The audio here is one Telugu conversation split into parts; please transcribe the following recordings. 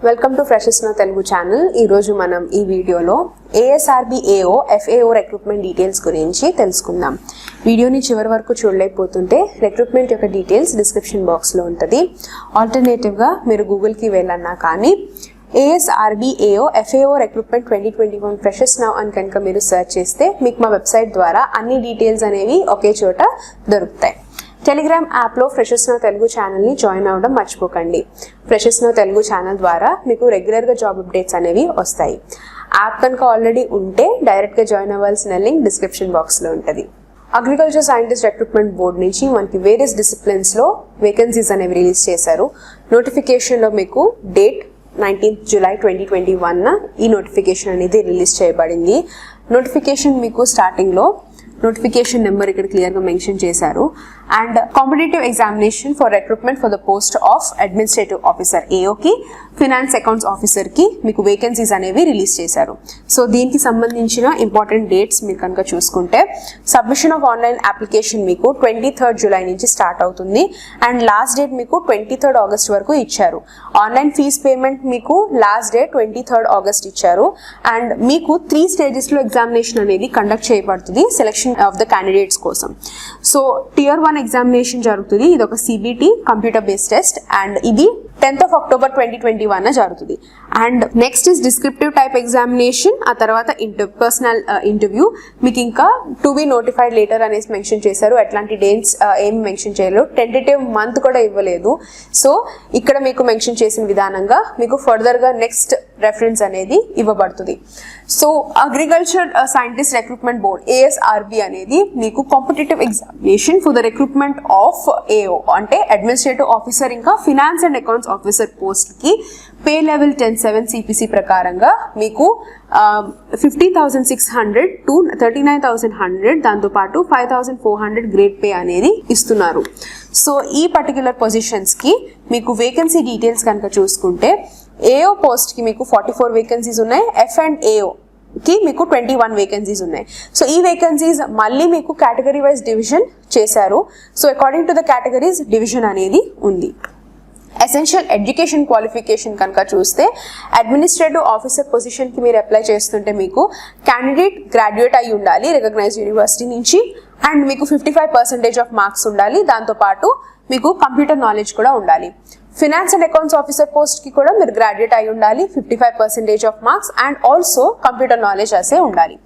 వెల్కమ్ టు ఫ్రెషెస్ నా తెలుగు ఛానల్. ఈరోజు మనం ఈ వీడియోలో ASRB AO FAO recruitment details గురించి తెలుసుకుందాం. వీడియోని చివరి వరకు చూడలేకపోతుంటే రిక్రూట్మెంట్ యొక్క డీటెయిల్స్ డిస్క్రిప్షన్ బాక్స్లో ఉంటుంది. ఆల్టర్నేటివ్గా మీరు గూగుల్కి వెళ్ళన్నా కానీ ASRB AO FAO recruitment 2021 freshers now అని కనుక మీరు సెర్చ్ చేస్తే మీకు మా వెబ్సైట్ ద్వారా అన్ని డీటెయిల్స్ అనేవి ఒకే చోట దొరుకుతాయి. టెలిగ్రామ్ యాప్లో ఫ్రెషెస్ నౌ తెలుగు ఛానల్ని జాయిన్ అవ్వడం మర్చిపోకండి. ఫ్రెషెస్ నౌ తెలుగు ఛానల్ ద్వారా మీకు రెగ్యులర్గా జాబ్ అప్డేట్స్ అనేవి వస్తాయి. యాప్ కనుక ఆల్రెడీ ఉంటే డైరెక్ట్గా జాయిన్ అవ్వాల్సిన లింక్ డిస్క్రిప్షన్ బాక్స్లో ఉంటుంది. అగ్రికల్చర్ సైంటిస్ట్ రిక్రూట్మెంట్ బోర్డ్ నుంచి మనకి వేరియస్ డిసిప్లిన్స్లో వేకెన్సీస్ అనేవి రిలీజ్ చేశారు. నోటిఫికేషన్లో మీకు డేట్ 19th July 2021 ఈ నోటిఫికేషన్ అనేది రిలీజ్ చేయబడింది. నోటిఫికేషన్ మీకు స్టార్టింగ్లో నోటిఫికేషన్ నెంబర్ ఇక్కడ క్లియర్గా మెన్షన్ చేశారు. And competitive examination for recruitment for the post of administrative officer AOకి ఫినాన్స్ అకౌంట్స్ ఆఫీసర్కి మీకు వేకెన్సీస్ అనేవి రిలీజ్ చేశారు. సో దీనికి సంబంధించిన ఇంపార్టెంట్ డేట్స్ మీరు కనుక చూసుకుంటే సబ్మిషన్ ఆఫ్ ఆన్లైన్ అప్లికేషన్ మీకు 23rd July నుంచి స్టార్ట్ అవుతుంది. అండ్ లాస్ట్ డేట్ మీకు 23rd August వరకు ఇచ్చారు. ఆన్లైన్ ఫీజ్ పేమెంట్ మీకు లాస్ట్ డేట్ 23rd August ఇచ్చారు. అండ్ మీకు 3 స్టేజెస్లో ఎగ్జామినేషన్ అనేది కండక్ట్ చేయబడుతుంది సెలెక్షన్ ఆఫ్ ద క్యాండిడేట్స్ కోసం. సో Tier 1 ఎగ్జామినేషన్ జరుగుతుంది. ఇది ఒక CBT computer based test and ఇది 10th of October 2021 జరుగుతుంది. And next is descriptive type examination, ఆ తర్వాత పర్సనల్ ఇంటర్వ్యూ. మీకు ఇంకా టు బి నోటిఫైడ్ లేటర్ అనేసి మెన్షన్ చేశారు. ఎట్లాంటి డేట్స్ ఏమి మెన్షన్ చేయలేదు, టెంటేటివ్ మంత్ కూడా ఇవ్వలేదు. సో ఇక్కడ మీకు మెన్షన్ చేసిన విధానంగా మీకు ఫర్దర్గా నెక్స్ట్ రెఫరెన్స్ అనేది ఇవ్వబడుతుంది. So agriculture scientist recruitment board ASRB అనేది మీకు competitive examination for the recruitment of AO అంటే అడ్మినిస్ట్రేటివ్ ఆఫీసర్ ఇంకా ఫినాన్స్ అండ్ అకౌంట్స్ ఆఫీసర్ పోస్ట్కి పే లెవెల్ 10(7) CPC ప్రకారంగా మీకు 50,600 to 39,100 దాంతోపాటు 5,400 గ్రేడ్ పే అనేది ఇస్తున్నారు. సో ఈ పర్టిక్యులర్ పొజిషన్స్కి మీకు వేకెన్సీ డీటెయిల్స్ కనుక చూసుకుంటే AO పోస్ట్కి మీకు 44 వేకెన్సీస్ ఉన్నాయి. F&AO కి మీకు 21 వేకెన్సీస్ ఉన్నాయి. సో ఈ వేకెన్సీస్ మళ్ళీ మీకు కేటగిరీ వైజ్ డివిజన్ చేశారు. So according to the categories division అనేది ఉంది. ఎసెన్షియల్ ఎడ్యుకేషన్ క్వాలిఫికేషన్ కనుక చూస్తే అడ్మినిస్ట్రేటివ్ ఆఫీసర్ పొజిషన్కి మీరు అప్లై చేస్తుంటే మీకు క్యాండిడేట్ గ్రాడ్యుయేట్ అయి ఉండాలి రికగ్నైజ్డ్ యూనివర్సిటీ నుంచి. అండ్ మీకు 55% ఆఫ్ మార్క్స్ ఉండాలి. దాంతోపాటు మీకు కంప్యూటర్ నాలెడ్జ్ కూడా ఉండాలి. ఫినాన్స్ అండ్ అకౌంట్స్ ఆఫీసర్ పోస్ట్కి కూడా మీరు గ్రాడ్యుయేట్ అయి ఉండాలి, 55% of marks and also computer knowledge అసే ఉండాలి.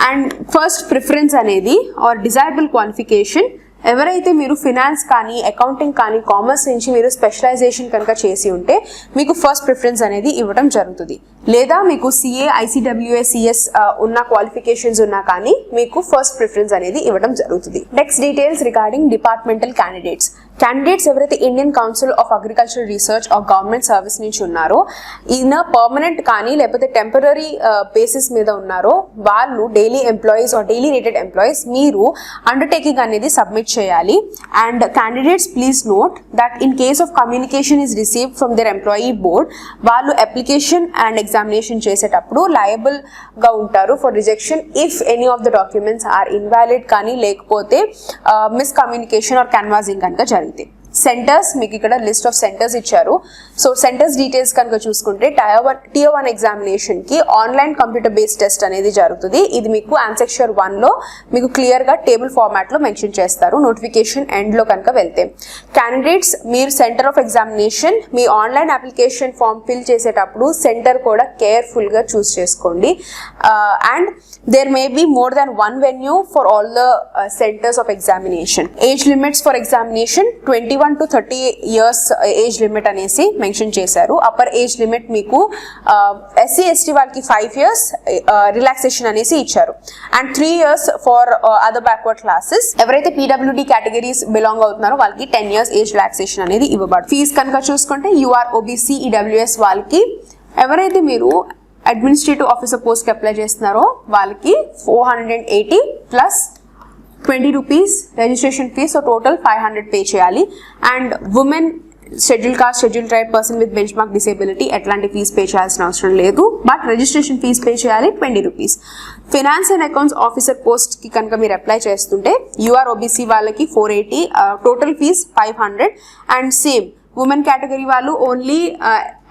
అండ్ ఫస్ట్ ప్రిఫరెన్స్ అనేది ఆర్ డిజైరబుల్ క్వాలిఫికేషన్ ఎవరైతే మీరు ఫినాన్స్ కానీ అకౌంటింగ్ కానీ కామర్స్ నుంచి మీరు స్పెషలైజేషన్ కనుక చేసి ఉంటే మీకు ఫస్ట్ ప్రిఫరెన్స్ అనేది ఇవ్వడం జరుగుతుంది. లేదా మీకు CA ICWA CS ఉన్న క్వాలిఫికేషన్స్ ఉన్నా కానీ మీకు ఫస్ట్ ప్రిఫరెన్స్ అనేది ఇవ్వడం జరుగుతుంది. Next details regarding departmental candidates ఎవరైతే Indian council of agricultural research or government service నుంచి ఉన్నారో ఈయన పర్మనెంట్ కానీ లేకపోతే టెంపరీ బేసిస్ మీద ఉన్నారో వాళ్ళు daily employees or daily rated employees మీరు అండర్టేకింగ్ అనేది సబ్మిట్ చేయాలి. And candidates please note that in case of communication is received from their employee board వాళ్ళు అప్లికేషన్ అండ్ ఎగ్జామినేషన్ చేసేటప్పుడు లయబుల్ గా ఉంటారు for rejection if any of the documents are invalid కానీ లేకపోతే మిస్కమ్యూనికేషన్ ఆర్ క్యాన్వాసింగ్ కనుక జరిగితే. సెంటర్స్ మీకు ఇక్కడ లిస్ట్ ఆఫ్ సెంటర్స్ ఇచ్చారు. సో సెంటర్స్ డీటెయిల్స్ కనుక చూసుకుంటే Tier 1 ఎగ్జామినేషన్కి ఆన్లైన్ కంప్యూటర్ బేస్డ్ టెస్ట్ అనేది జరుగుతుంది. ఇది మీకు ఆన్సెక్షర్ 1లో మీకు క్లియర్గా టేబుల్ ఫార్మాట్లో మెన్షన్ చేస్తారు. నోటిఫికేషన్ ఎండ్లో కనుక వెళ్తే క్యాండిడేట్స్ మీరు సెంటర్ ఆఫ్ ఎగ్జామినేషన్ మీ ఆన్లైన్ అప్లికేషన్ ఫామ్ ఫిల్ చేసేటప్పుడు సెంటర్ కూడా కేర్ఫుల్గా చూస్ చేసుకోండి. And there may be more than one venue for all the centers of examination. Age limits for examination 21 to 30 years age limit అనేసి మెన్షన్ చేశారు. అప్పర్ ఏజ్ లిమిట్ మీకు SC ST వాళ్ళకి 5 years రిలాక్సేషన్ అనేసి ఇచ్చారు. And 3 years for other backward classes. ఎవరైతే PWD కేటగిరీస్ బిలాంగ్ అవుతున్నారో వాళ్ళకి 10 years ఏజ్ రిలాక్సేషన్ అనేది ఇవ్వబడు. ఫీజ్ కనుక చూసుకుంటే UR OBC EWS వాళ్ళకి ఎవరైతే మీరు అడ్మినిస్ట్రేటివ్ ఆఫీసర్ పోస్ట్కి అప్లై చేస్తున్నారో వాళ్ళకి 480 plus 20 rupees registration fee. So total 500 pay చేయాలి. And women schedule caste schedule tribe person with benchmark disability ఎట్లాంటి ఫీజ్ పే చేయాల్సిన అవసరం లేదు. బట్ రిజిస్ట్రేషన్ ఫీజ్ పే చేయాలి 20 rupees. Finance and accounts officer పోస్ట్కి కనుక మీరు అప్లై చేస్తుంటే UR OBC వాళ్ళకి 480, total fee 500. And same women category వాళ్ళు only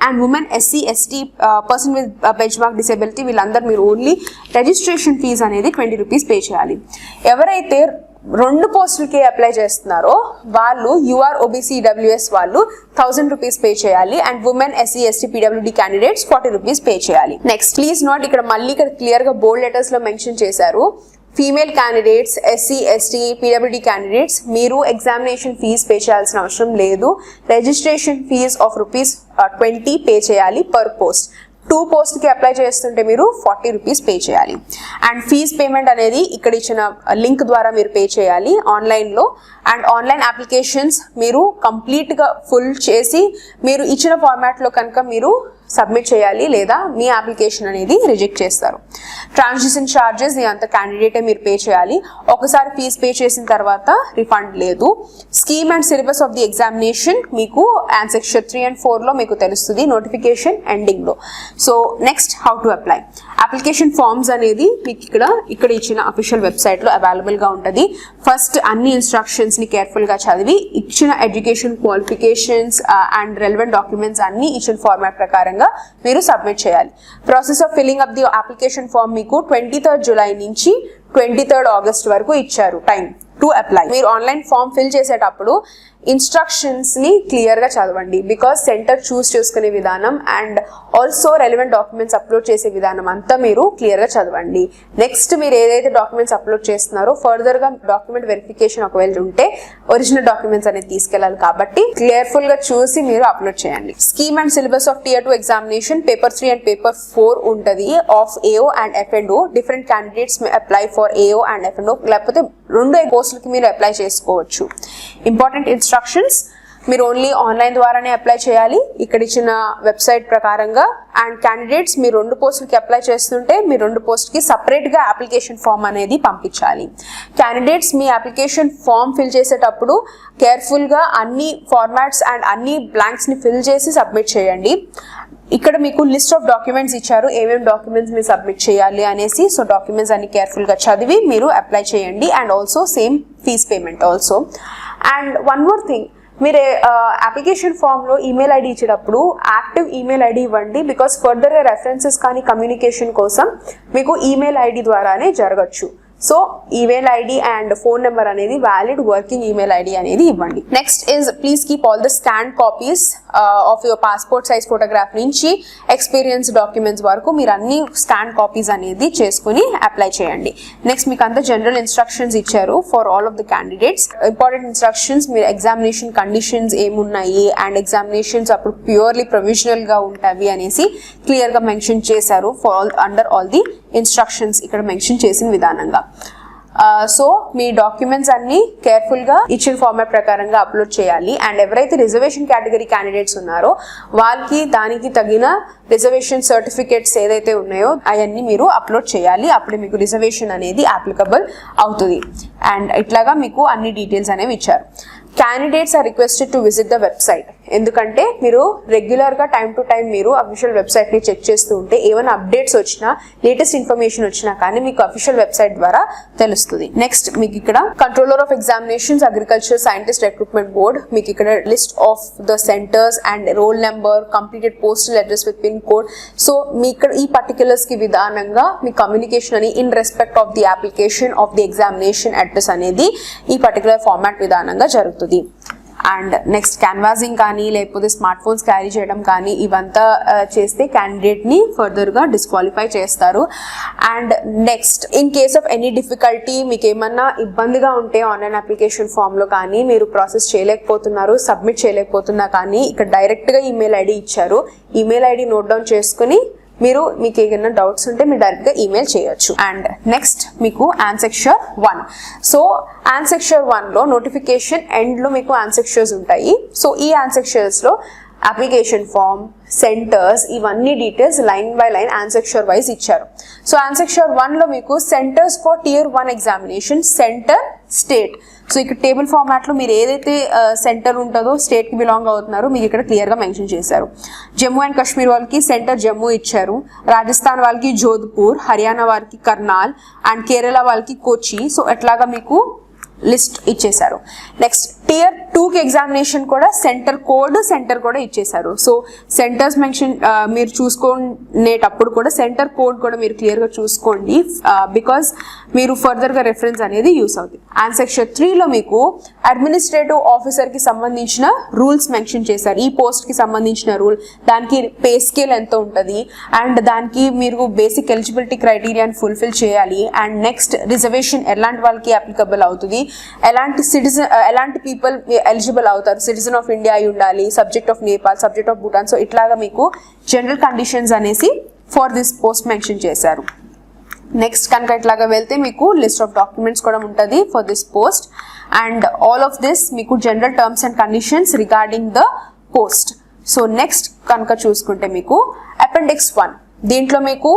and women SC ST person with benchmark disability వీళ్ళందరూ మీరు ఓన్లీ రిజిస్ట్రేషన్ ఫీజ్ అనేది 20 రూపీస్ పే చేయాలి. ఎవరైతే 2 పోస్టులకి అప్లై చేస్తున్నారో వాళ్ళు యూఆర్ ఓబీసీ డబ్ల్యూఎస్ వాళ్ళు 1000 రూపీస్ పే చేయాలి. And women SC ST PWD candidates 40 rupees pay చేయాలి. నెక్స్ట్ ప్లీజ్ నోట్, ఇక్కడ మళ్ళీ ఇక్కడ క్లియర్ గా బోల్డ్ లెటర్స్ లో మెన్షన్ చేశారు, female candidates, SC ST PWD candidates మీరు ఎగ్జామినేషన్ ఫీజ్ పే చేయాల్సిన అవసరం లేదు. రిజిస్ట్రేషన్ ఫీజ్ ఆఫ్ ₹20 పే చేయాలి పర్ పోస్ట్. 2 పోస్ట్కి అప్లై చేస్తుంటే మీరు 40 రూపీస్ పే చేయాలి. అండ్ ఫీజ్ పేమెంట్ అనేది ఇక్కడ ఇచ్చిన లింక్ ద్వారా మీరు పే చేయాలి ఆన్లైన్లో. అండ్ ఆన్లైన్ అప్లికేషన్స్ మీరు కంప్లీట్గా ఫుల్ చేసి మీరు ఇచ్చిన ఫార్మాట్లో కనుక మీరు సబ్మిట్ చేయాలి, లేదా మీ అప్లికేషన్ అనేది రిజెక్ట్ చేస్తారు. ట్రాన్సిషన్ ఛార్జెస్ అంత క్యాండిడేటే మీరు పే చేయాలి. ఒకసారి ఫీజ్ పే చేసిన తర్వాత రిఫండ్ లేదు. Scheme and syllabus of the examination మీకు సెక్షన్ 3 and 4లో మీకు తెలుస్తుంది నోటిఫికేషన్ ఎండింగ్లో. So next how to apply. Application forms అనేది మీకు ఇక్కడ ఇచ్చిన అఫీషియల్ వెబ్సైట్లో అవైలబుల్గా ఉంటుంది. ఫస్ట్ అన్ని ఇన్స్ట్రక్షన్స్ని కేర్ఫుల్గా చదివి ఇచ్చిన education qualifications and relevant documents అన్ని ఇచ్చిన ఫార్మాట్ ప్రకారంగా మీరు సబ్మిట్ చేయాలి. Process of filling up the application form మీకు 23rd July నుంచి 23rd August వరకు ఇచ్చారు టైం టు అప్లై. మీరు ఆన్లైన్ ఫామ్ ఫిల్ చేసేటప్పుడు ఇన్స్ట్రక్షన్స్ ని క్లియర్ గా చదవండి, బికాస్ సెంటర్ చూస్ చేసుకునే విధానం and also relevant documents upload చేసే విధానం అంతా మీరు క్లియర్ గా చదవండి. నెక్స్ట్ మీరు ఏదైతే డాక్యుమెంట్స్ అప్లోడ్ చేస్తున్నారో ఫర్దర్ గా డాక్యుమెంట్ వెరిఫికేషన్ ఒకవేళ ఉంటే ఒరిజినల్ డాక్యుమెంట్స్ అనేది తీసుకెళ్లాలి, కాబట్టి కేర్ఫుల్ గా చూసి మీరు అప్లోడ్ చేయండి. Scheme and syllabus of Tier 2 examination paper 3 and paper 4 ఉంటుంది of AO and F&O. Different candidates apply for AO and F&O, లేకపోతే 2 పోస్టులకి మీరు అప్లై చేసుకోవచ్చు. ఇంపార్టెంట్ ఇన్స్ట్రక్షన్స్, మీరు ఓన్లీ ఆన్లైన్ ద్వారానే అప్లై చేయాలి ఇక్కడ ఇచ్చిన వెబ్సైట్ ప్రకారంగా. అండ్ క్యాండిడేట్స్ మీరు 2 పోస్టులకి అప్లై చేస్తుంటే మీరు 2 పోస్ట్కి సపరేట్గా అప్లికేషన్ ఫామ్ అనేది పంపించాలి. క్యాండిడేట్స్ మీ అప్లికేషన్ ఫామ్ ఫిల్ చేసేటప్పుడు కేర్ఫుల్గా అన్ని ఫార్మాట్స్ అండ్ అన్ని బ్లాంక్స్ని ఫిల్ చేసి సబ్మిట్ చేయండి. ఇక్కడ మీకు లిస్ట్ ఆఫ్ డాక్యుమెంట్స్ ఇచ్చారు, ఏమేమి డాక్యుమెంట్స్ మీరు సబ్మిట్ చేయాలి అనేసి. సో డాక్యుమెంట్స్ అన్ని కేర్ఫుల్గా చదివి మీరు అప్లై చేయండి. And also same fees payment also. And one more thing, మీరు అప్లికేషన్ ఫామ్లో ఈమెయిల్ ఐడి ఇచ్చేటప్పుడు యాక్టివ్ ఈమెయిల్ ఐడి ఇవ్వండి, బికాస్ ఫర్దర్గా రెఫరెన్సెస్ కానీ కమ్యూనికేషన్ కోసం మీకు ఈమెయిల్ ఐడి ద్వారానే జరగచ్చు. So email ID and phone number అనేది వ్యాలిడ్ వర్కింగ్ ఈమెయిల్ ఐడి అనేది ఇవ్వండి. Next is please keep all the scan copies of your passport size photograph నుంచి ఎక్స్పీరియన్స్ డాక్యుమెంట్స్ వరకు మీరు అన్ని స్కాన్ కాపీస్ అనేది చేసుకుని అప్లై చేయండి. నెక్స్ట్ మీకు అంతా జనరల్ ఇన్స్ట్రక్షన్స్ ఇచ్చారు for all of the candidates. Important instructions, మీరు ఎగ్జామినేషన్ కండిషన్స్ ఏమున్నాయి అండ్ ఎగ్జామినేషన్స్ అప్పుడు ప్యూర్లీ ప్రొవిజనల్ గా ఉంటాయి అనేసి క్లియర్ గా మెన్షన్ చేశారు for under all the instructions ఇక్కడ మెన్షన్ చేసిన విధానంగా. సో మీ డాక్యుమెంట్స్ అన్ని కేర్ఫుల్గా ఇచ్చిన ఫార్మాట్ ప్రకారంగా అప్లోడ్ చేయాలి. అండ్ ఎవరైతే రిజర్వేషన్ కేటగిరీ క్యాండిడేట్స్ ఉన్నారో వాళ్ళకి దానికి తగిన రిజర్వేషన్ సర్టిఫికేట్స్ ఏదైతే ఉన్నాయో అవన్నీ మీరు అప్లోడ్ చేయాలి. అప్పుడు మీకు రిజర్వేషన్ అనేది అప్లికబుల్ అవుతుంది. అండ్ ఇట్లాగా మీకు అన్ని డీటెయిల్స్ అనేవి ఇచ్చారు. Candidates are requested to visit the website, ఎందుకంటే మీరు రెగ్యులర్గా టైం టు టైం మీరు అఫీషియల్ వెబ్సైట్ని చెక్ చేస్తూ ఉంటే ఏమైనా అప్డేట్స్ వచ్చినా లేటెస్ట్ ఇన్ఫర్మేషన్ వచ్చినా కానీ మీకు అఫీషియల్ వెబ్సైట్ ద్వారా తెలుస్తుంది. నెక్స్ట్ మీకు ఇక్కడ controller of examinations agriculture scientist recruitment board, మీకు ఇక్కడ list of the centres and roll number, completed postal address with pin code. So మీ ఇక్కడ ఈ పర్టికులర్స్ కి విధానంగా మీ కమ్యూనికేషన్ అని in respect of the application of the examination address అనేది ఈ పర్టికులర్ ఫార్మాట్ విధానంగా జరుగుతుంది. అండ్ నెక్స్ట్ క్యాన్వాసింగ్ కానీ లేకపోతే స్మార్ట్ ఫోన్స్ క్యారీ చేయడం కానీ ఇవంతా చేస్తే క్యాండిడేట్ని ఫర్దర్గా డిస్క్వాలిఫై చేస్తారు. And next in case of any difficulty, మీకు ఏమన్నా ఇబ్బందిగా ఉంటే ఆన్లైన్ అప్లికేషన్ ఫామ్లో కానీ మీరు ప్రాసెస్ చేయలేకపోతున్నారు, సబ్మిట్ చేయలేకపోతున్నా కానీ ఇక్కడ డైరెక్ట్గా ఈమెయిల్ ఐడి ఇచ్చారు. ఈమెయిల్ ఐడి నోట్ డౌన్ చేసుకుని మీకు ఏమైనా డౌట్స్ ఉంటే మీరు డైరెక్ట్గా ఈమెయిల్ చేయొచ్చు. అండ్ నెక్స్ట్ మీకు ఆన్సెక్షర్ 1. సో ఆన్సెక్షర్ 1లో నోటిఫికేషన్ ఎండ్లో మీకు ఆన్సెక్షర్స్ ఉంటాయి. సో ఈ ఆన్సెక్షర్స్లో అప్లికేషన్ ఫామ్, సెంటర్స్, ఇవన్నీ details line by line annexure wise ఇచ్చారు. సో ఆన్సెక్షర్ 1లో మీకు centres for Tier 1 examination, centre, state. So ఇక్కడ టేబుల్ ఫార్మాట్లో మీరు ఏదైతే సెంటర్ ఉంటుందో స్టేట్కి బిలాంగ్ అవుతున్నారో మీకు ఇక్కడ క్లియర్గా మెన్షన్ చేశారు. జమ్మూ అండ్ కాశ్మీర్ వాళ్ళకి సెంటర్ జమ్మూ ఇచ్చారు, రాజస్థాన్ వాళ్ళకి జోధ్పూర్, హర్యానా వాళ్ళకి కర్నాల్ అండ్ కేరళ వాళ్ళకి కోచి. సో ఎట్లాగా మీకు లిస్ట్ ఇచ్చేశారు. నెక్స్ట్ Tier 2కి ఎగ్జామినేషన్ కూడా సెంటర్ కోడ్, సెంటర్ కూడా ఇచ్చేసారు. సో సెంటర్స్ మెన్షన్ మీరు చూసుకునేటప్పుడు కూడా సెంటర్ కోడ్ కూడా మీరు క్లియర్గా చూసుకోండి, బికాస్ మీరు ఫర్దర్గా రెఫరెన్స్ అనేది యూస్ అవుతుంది. అండ్ సెక్షన్ 3లో మీకు అడ్మినిస్ట్రేటివ్ ఆఫీసర్కి సంబంధించిన రూల్స్ మెన్షన్ చేశారు. ఈ పోస్ట్కి సంబంధించిన రూల్, దానికి పే స్కేల్ ఎంత ఉంటుంది, అండ్ దానికి మీరు బేసిక్ ఎలిజిబిలిటీ క్రైటీరియాని ఫుల్ఫిల్ చేయాలి. అండ్ నెక్స్ట్ రిజర్వేషన్ ఎలాంటి వాళ్ళకి అప్లికబుల్ అవుతుంది, ఎలాంటి పీపుల్ ఎలిజిబుల్ అవుతారు, సిటిజన్ ఆఫ్ ఇండియా అయి ఉండాలి, subject of Nepal, subject of Bhutan. So ఇట్లాగా మీకు జనరల్ కండిషన్స్ అనేసి ఫర్ దిస్ పోస్ట్ మెన్షన్ చేశారు. నెక్స్ట్ కనుక ఇట్లాగా వెళ్తే మీకు లిస్ట్ ఆఫ్ డాక్యుమెంట్స్ కూడా ఉంటుంది for this post. And all of this మీకు general terms and conditions regarding the post. So next కనుక చూసుకుంటే మీకు అపెండిక్స్ 1, దీంట్లో మీకు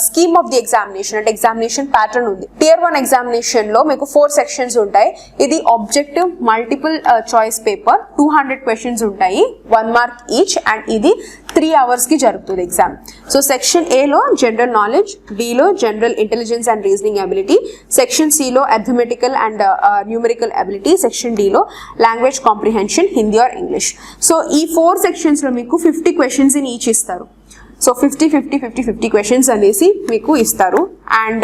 స్కీమ్ ఆఫ్ ది ఎగ్జామినేషన్ అంటే ఎగ్జామినేషన్ ప్యాటర్న్ ఉంది. Tier 1 ఎగ్జామినేషన్ లో మీకు 4 సెక్షన్స్ ఉంటాయి. ఇది objective multiple choice paper, 200 questions ఉంటాయి, 1 మార్క్ ఈచ్, అండ్ ఇది 3 hours కి జరుగుతుంది ఎగ్జామ్. సో సెక్షన్ ఏలో జనరల్ నాలెడ్జ్, బిలో general intelligence and reasoning ability, section సిలో arithmetical and numerical ability, section డిలో language comprehension, Hindi or English. So ఈ 4 సెక్షన్స్ లో మీకు 50 క్వశ్చన్స్ ఇన్ ఈచ్ ఇస్తారు. సో 50 క్వశ్చన్స్ అనేసి మీకు ఇస్తారు. అండ్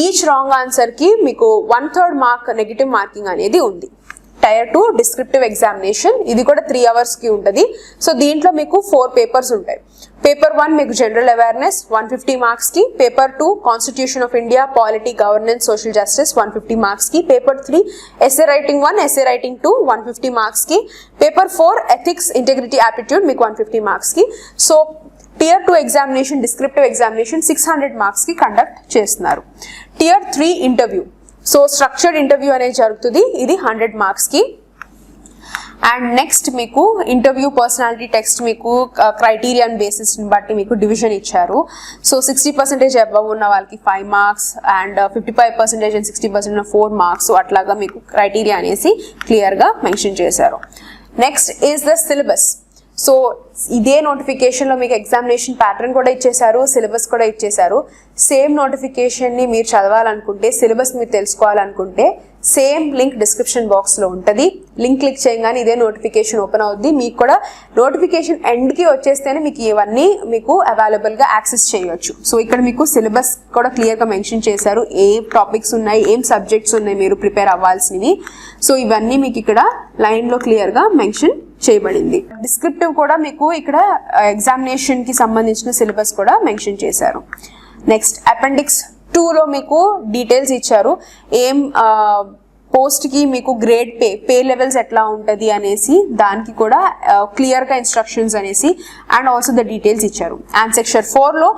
ఈచ్ రాంగ్ ఆన్సర్కి మీకు 1/3 మార్క్ నెగిటివ్ మార్కింగ్ అనేది ఉంది. Tier 2 డిస్క్రిప్టివ్ ఎగ్జామినేషన్, ఇది కూడా 3 hours-కి ఉంటుంది. సో దీంట్లో మీకు 4 పేపర్స్ ఉంటాయి. పేపర్ 1 మీకు జనరల్ అవేర్నెస్ 150 మార్క్స్కి, paper 2 constitution of India, polity, governance, social justice 150 మార్క్స్కి, paper 3 SA writing 1, SA writing 2 150 మార్క్స్కి, పేపర్ 4 ఎథిక్స్, ఇంటెగ్రిటీ, యాప్టిట్యూడ్ మీకు 150 మార్క్స్కి. So Tier 2 examination descriptive examination 600 మార్క్స్కి కండక్ట్ చేస్తున్నారు. Tier 3 interview, so structured interview అనేది జరుగుతుంది, ఇది 100 మార్క్స్కి. అండ్ నెక్స్ట్ మీకు ఇంటర్వ్యూ పర్సనాలిటీ టెస్ట్ మీకు క్రైటీరియన్ బేసిస్ని బట్టి మీకు డివిజన్ ఇచ్చారు. సో 60% అబవ్ ఉన్న వాళ్ళకి 5 marks, and 55% and 60% 4 marks. So అట్లాగా మీకు క్రైటీరియా అనేసి క్లియర్గా మెన్షన్ చేశారు. Next is the syllabus. So ఇదే నోటిఫికేషన్లో మీకు ఎగ్జామినేషన్ ప్యాటర్న్ కూడా ఇచ్చేశారు, సిలబస్ కూడా ఇచ్చేశారు. సేమ్ నోటిఫికేషన్ని మీరు చదవాలనుకుంటే, సిలబస్ మీరు తెలుసుకోవాలనుకుంటే సేమ్ లింక్ డిస్క్రిప్షన్ బాక్స్లో ఉంటుంది. లింక్ క్లిక్ చేయగానే ఇదే నోటిఫికేషన్ ఓపెన్ అవుద్ది. మీకు కూడా నోటిఫికేషన్ ఎండ్కి వచ్చేస్తేనే మీకు ఇవన్నీ మీకు అవైలబుల్గా యాక్సెస్ చేయొచ్చు. సో ఇక్కడ మీకు సిలబస్ కూడా క్లియర్గా మెన్షన్ చేశారు, ఏ టాపిక్స్ ఉన్నాయి, ఏం సబ్జెక్ట్స్ ఉన్నాయి మీరు ప్రిపేర్ అవ్వాల్సినవి. సో ఇవన్నీ మీకు ఇక్కడ లైన్లో క్లియర్గా మెన్షన్ చేయబడింది. డిస్క్రిప్టివ్ కూడా మీకు ఇక్కడ ఎగ్జామినేషన్కి సంబంధించిన సిలబస్ కూడా మెన్షన్ చేశారు. నెక్స్ట్ అపెండిక్స్ 2లో మీకు డీటెయిల్స్ ఇచ్చారు, ఏం పోస్ట్కి మీకు గ్రేడ్ పే లెవెల్స్ ఎట్లా ఉంటుంది అనేసి, దానికి కూడా క్లియర్గా ఇన్స్ట్రక్షన్స్ అనేసి అండ్ ఆల్సో ద డీటెయిల్స్ ఇచ్చారు. అండ్ సెక్షన్ 4లో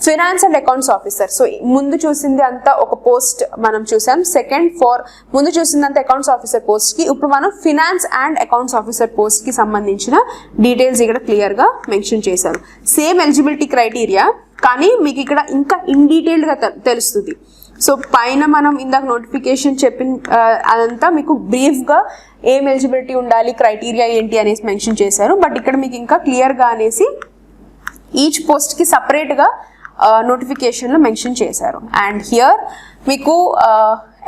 finance and accounts officer. So ముందు చూసింది అంతా ఒక పోస్ట్ మనం చూసాం, ముందు చూసిందంతా అకౌంట్స్ ఆఫీసర్ పోస్ట్కి, ఇప్పుడు మనం ఫినాన్స్ అండ్ అకౌంట్స్ ఆఫీసర్ పోస్ట్కి సంబంధించిన డీటెయిల్స్ ఇక్కడ క్లియర్గా మెన్షన్ చేశారు. సేమ్ ఎలిజిబిలిటీ క్రైటీరియా, కానీ మీకు ఇక్కడ ఇంకా ఇన్ డీటెయిల్డ్గా తెలుస్తుంది. సో పైన మనం ఇందాక నోటిఫికేషన్ చెప్పిన అదంతా మీకు బ్రీఫ్గా ఏం ఎలిజిబిలిటీ ఉండాలి, క్రైటీరియా ఏంటి అనేసి మెన్షన్ చేశారు. బట్ ఇక్కడ మీకు ఇంకా క్లియర్గా అనేసి ఈచ్ పోస్ట్కి సపరేట్గా నోటిఫికేషన్లో మెన్షన్ చేశారు. అండ్ హియర్ మీకు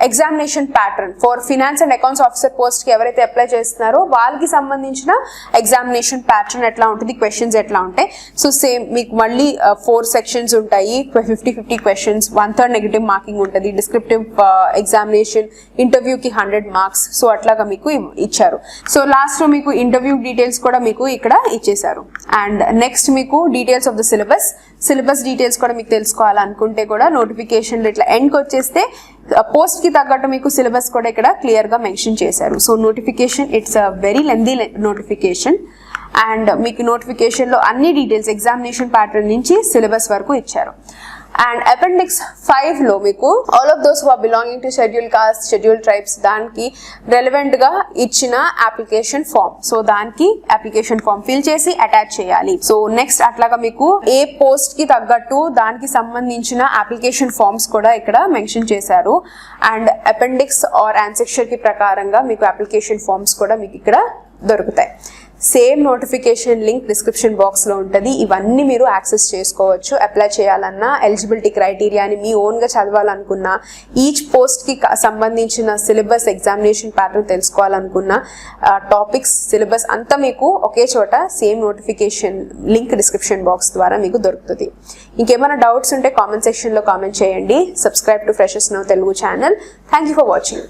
examination pattern for finance and accounts officer పోస్ట్కి ఎవరైతే అప్లై చేస్తున్నారో వాళ్ళకి సంబంధించిన ఎగ్జామినేషన్ ప్యాటర్న్ ఎట్లా ఉంటుంది, క్వశ్చన్స్ ఎట్లా ఉంటాయి. సో సేమ్ మీకు మళ్ళీ 4 సెక్షన్స్ ఉంటాయి, 50 క్వశ్చన్స్, 1/3 నెగిటివ్ మార్కింగ్ ఉంటుంది. డిస్క్రిప్టివ్ ఎగ్జామినేషన్ ఇంటర్వ్యూకి 100 మార్క్స్. సో అట్లాగా మీకు ఇచ్చారు. సో లాస్ట్లో మీకు ఇంటర్వ్యూ డీటెయిల్స్ కూడా మీకు ఇక్కడ ఇచ్చేశారు. అండ్ నెక్స్ట్ మీకు details of the syllabus details కూడా మీకు తెలుసుకోవాలనుకుంటే కూడా నోటిఫికేషన్లో ఇట్లా ఎండ్కి వచ్చేస్తే పోస్ట్కి తగ్గట్టు మీకు సిలబస్ కూడా ఇక్కడ క్లియర్గా మెన్షన్ చేశారు. So notification it's a very lengthy notification. And మీకు నోటిఫికేషన్లో అన్ని డీటెయిల్స్ ఎగ్జామినేషన్ ప్యాటర్న్ నుంచి సిలబస్ వరకు ఇచ్చారు. అండ్ అపెండిక్స్ 5లో మీకు all of those who are belonging to schedule caste, schedule tribes, దానికి రెలవెంట్గా ఇచ్చిన అప్లికేషన్ ఫామ్. సో దానికి అప్లికేషన్ ఫామ్ ఫిల్ చేసి అటాచ్ చేయాలి. సో నెక్స్ట్ అట్లాగా మీకు ఏ పోస్ట్కి తగ్గట్టు దానికి సంబంధించిన అప్లికేషన్ ఫామ్స్ కూడా ఇక్కడ మెన్షన్ చేశారు. అండ్ అపెండిక్స్ ఆర్ ఆన్సెక్షర్కి ప్రకారంగా మీకు అప్లికేషన్ ఫామ్స్ కూడా మీకు ఇక్కడ దొరుకుతాయి. సేమ్ నోటిఫికేషన్ లింక్ డిస్క్రిప్షన్ బాక్స్లో ఉంటుంది. ఇవన్నీ మీరు యాక్సెస్ చేసుకోవచ్చు. అప్లై చేయాలన్నా, ఎలిజిబిలిటీ క్రైటీరియాని మీ ఓన్గా చదవాలనుకున్నా, ఈచ్ పోస్ట్కి సంబంధించిన సిలబస్, ఎగ్జామినేషన్ ప్యాటర్న్ తెలుసుకోవాలనుకున్నా, టాపిక్స్, సిలబస్ అంతా మీకు ఒకే చోట same notification link description box ద్వారా మీకు దొరుకుతుంది. ఇంకేమైనా డౌట్స్ ఉంటే కామెంట్ సెక్షన్లో కామెంట్ చేయండి. Subscribe to freshers now Telugu channel. Thank you for watching.